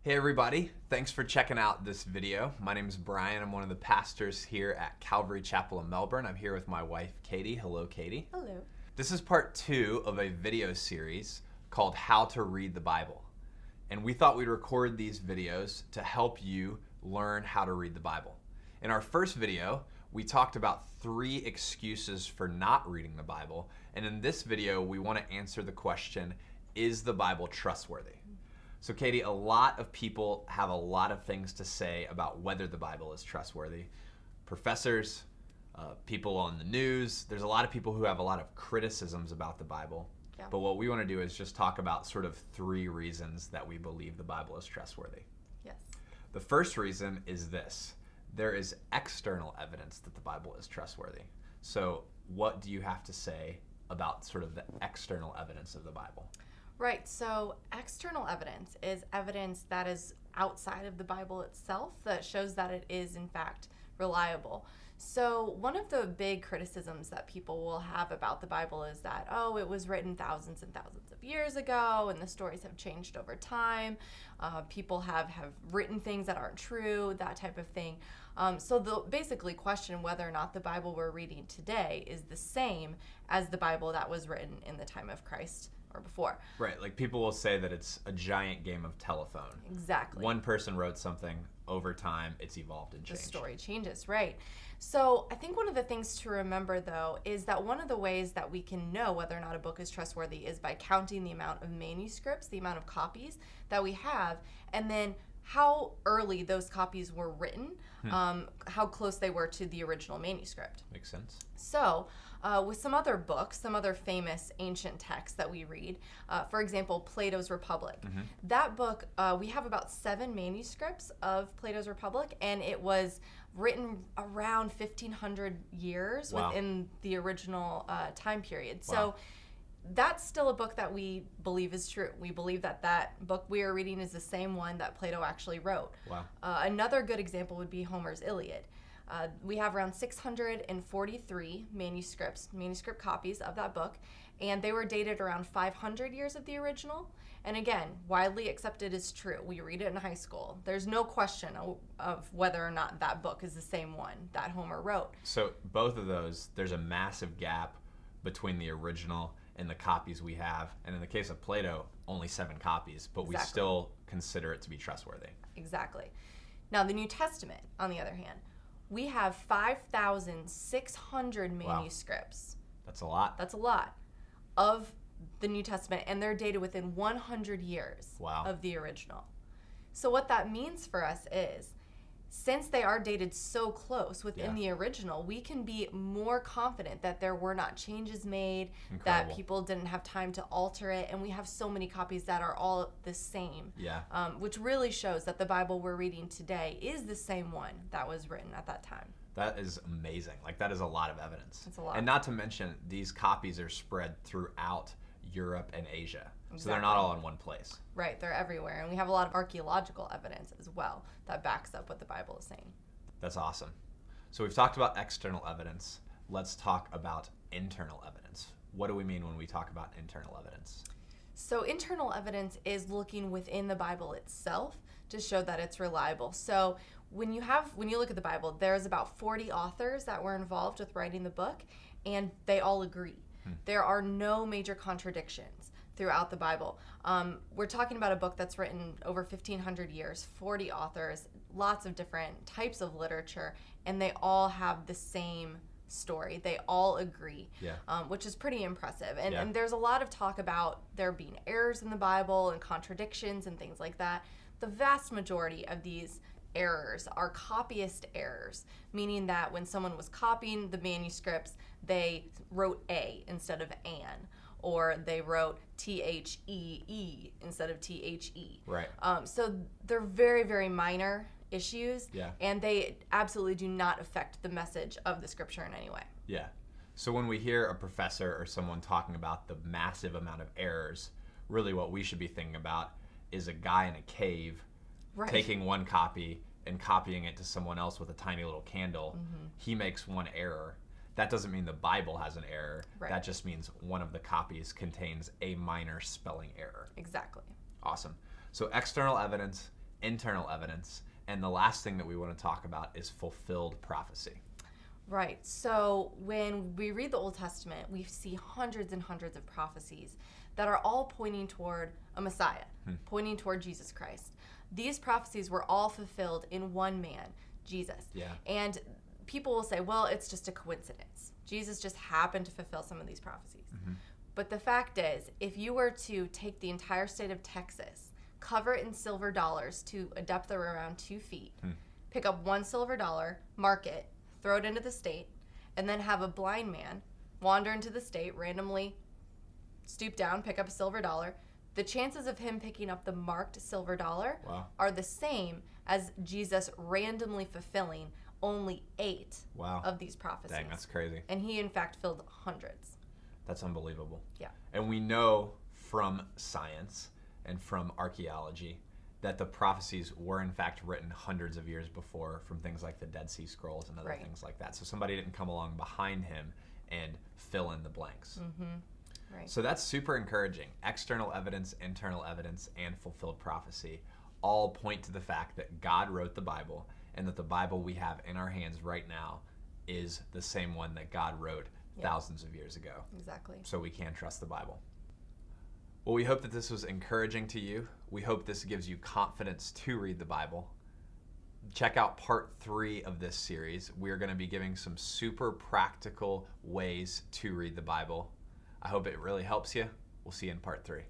Hey everybody, thanks for checking out this video. My name is Bryan. I'm one of the pastors here at Calvary Chapel in Melbourne. I'm here with my wife, Katie. Hello, Katie. Hello. This is part 2 of a video series called How to Read the Bible. And we thought we'd record these videos to help you learn how to read the Bible. In our first video, we talked about 3 excuses for not reading the Bible. And in this video, we want to answer the question, is the Bible trustworthy? So Katie, a lot of people have a lot of things to say about whether the Bible is trustworthy. Professors, people on the news, there's a lot of people who have a lot of criticisms about the Bible. Yeah. But what we want to do is just talk about sort of 3 reasons that we believe the Bible is trustworthy. Yes. The first reason is this. There is external evidence that the Bible is trustworthy. So what do you have to say about sort of the external evidence of the Bible? Right, so external evidence is evidence that is outside of the Bible itself that shows that it is in fact reliable. So one of the big criticisms that people will have about the Bible is that, oh, it was written thousands and thousands of years ago and the stories have changed over time. People have written things that aren't true, that type of thing. So they'll basically question whether or not the Bible we're reading today is the same as the Bible that was written in the time of Christ or before. Right, like people will say that it's a giant game of telephone. Exactly. One person wrote something, over time it's evolved and changed. The story changes, right. So I think one of the things to remember though is that one of the ways that we can know whether or not a book is trustworthy is by counting the amount of manuscripts, the amount of copies that we have, and then how early those copies were written, how close they were to the original manuscript. Makes sense. So with some other books, some other famous ancient texts that we read, for example, Plato's Republic. That book, we have about 7 manuscripts of Plato's Republic, and it was written around 1,500 years within the original time period. Wow. So that's still a book that we believe is true. We believe that that book we are reading is the same one that Plato actually wrote. Wow. Another good example would be Homer's Iliad. We have around 643 manuscript copies of that book, and they were dated around 500 years of the original. And again, widely accepted as true. We read it in high school. There's no question of whether or not that book is the same one that Homer wrote. So both of those, there's a massive gap between the original and the copies we have. And in the case of Plato, only 7 copies, but we still consider it to be trustworthy. Exactly. Now the New Testament, on the other hand, we have 5,600 manuscripts. That's a lot. That's a lot of the New Testament, and they're dated within 100 years of the original. So what that means for us is, since they are dated so close within the original, we can be more confident that there were not changes made, that people didn't have time to alter it, and we have so many copies that are all the same, which really shows that the Bible we're reading today is the same one that was written at that time. That is amazing. Like, that is a lot of evidence. That's a lot. And not to mention, these copies are spread throughout Europe and Asia. So they're not all in one place. Right, they're everywhere. And we have a lot of archaeological evidence as well that backs up what the Bible is saying. That's awesome. So we've talked about external evidence. Let's talk about internal evidence. What do we mean when we talk about internal evidence? So internal evidence is looking within the Bible itself to show that it's reliable. So when you look at the Bible, there's about 40 authors that were involved with writing the book, and they all agree. There are no major contradictions throughout the Bible. We're talking about a book that's written over 1,500 years, 40 authors, lots of different types of literature, and they all have the same story. They all agree, which is pretty impressive. And there's a lot of talk about there being errors in the Bible and contradictions and things like that. The vast majority of these errors are copyist errors, meaning that when someone was copying the manuscripts, they wrote A instead of an, or they wrote Thee instead of The. Right. So they're very, very minor issues, and they absolutely do not affect the message of the scripture in any way. Yeah. So when we hear a professor or someone talking about the massive amount of errors, really what we should be thinking about is a guy in a cave taking one copy and copying it to someone else with a tiny little candle. He makes one error. That doesn't mean the Bible has an error. That just means one of the copies contains a minor spelling error. Exactly. Awesome. So external evidence, internal evidence. And the last thing that we want to talk about is fulfilled prophecy. Right. So when we read the Old Testament, we see hundreds and hundreds of prophecies that are all pointing toward a Messiah, pointing toward Jesus Christ. These prophecies were all fulfilled in one man, Jesus. Yeah. And people will say, well, it's just a coincidence. Jesus just happened to fulfill some of these prophecies. But the fact is, if you were to take the entire state of Texas, cover it in silver dollars to a depth of around 2 feet, pick up one silver dollar, mark it, throw it into the state, and then have a blind man wander into the state, randomly stoop down, pick up a silver dollar, the chances of him picking up the marked silver dollar are the same as Jesus randomly fulfilling only 8 of these prophecies. Dang, that's crazy. And he, in fact, filled hundreds. That's unbelievable. Yeah. And we know from science and from archaeology that the prophecies were in fact written hundreds of years before from things like the Dead Sea Scrolls and other things like that. So somebody didn't come along behind him and fill in the blanks. Right. So that's super encouraging. External evidence, internal evidence, and fulfilled prophecy all point to the fact that God wrote the Bible, and that the Bible we have in our hands right now is the same one that God wrote thousands of years ago. Exactly. So we can trust the Bible. Well, we hope that this was encouraging to you. We hope this gives you confidence to read the Bible. Check out part 3 of this series. We're going to be giving some super practical ways to read the Bible. I hope it really helps you. We'll see you in part 3.